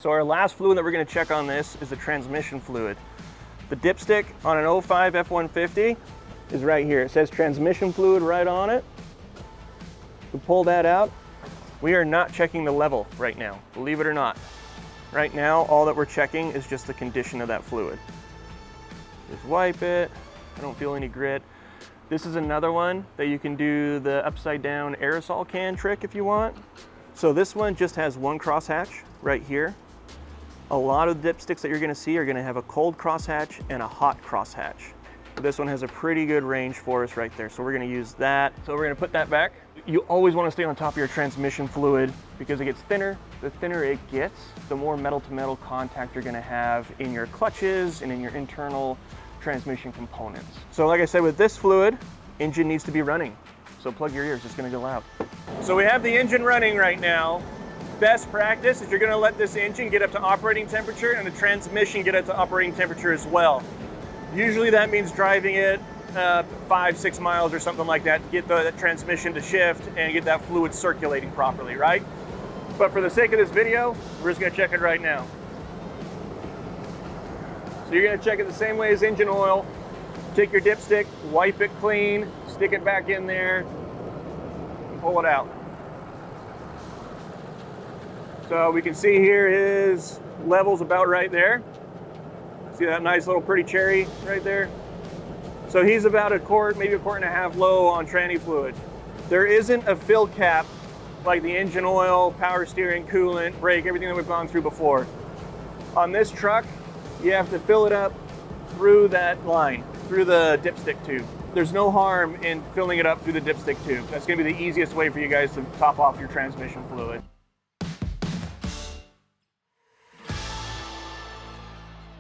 So our last fluid that we're going to check on this is the transmission fluid. The dipstick on an 05 F-150 is right here. It says transmission fluid right on it. We pull that out. We are not checking the level right now, believe it or not. Right now, all that we're checking is just the condition of that fluid. Just wipe it. I don't feel any grit. This is another one that you can do the upside down aerosol can trick if you want. So this one just has one crosshatch right here. A lot of the dipsticks that you're gonna see are gonna have a cold crosshatch and a hot crosshatch. This one has a pretty good range for us right there, so we're gonna use that. So we're gonna put that back. You always wanna stay on top of your transmission fluid because it gets thinner. The thinner it gets, the more metal-to-metal contact you're gonna have in your clutches and in your internal transmission components. So like I said, with this fluid, engine needs to be running. So plug your ears, it's gonna go loud. So we have the engine running right now. Best practice is you're gonna let this engine get up to operating temperature and the transmission get up to operating temperature as well. Usually that means driving it 5-6 miles or something like that to get the transmission to shift and get that fluid circulating properly, right? But for the sake of this video, we're just gonna check it right now. So you're gonna check it the same way as engine oil. Take your dipstick, wipe it clean, stick it back in there, and pull it out. So we can see here his level's about right there. See that nice little pretty cherry right there? So he's about a quart, maybe a quart and a half low on tranny fluid. There isn't a fill cap like the engine oil, power steering, coolant, brake, everything that we've gone through before. On this truck, you have to fill it up through that line, through the dipstick tube. There's no harm in filling it up through the dipstick tube. That's gonna be the easiest way for you guys to top off your transmission fluid.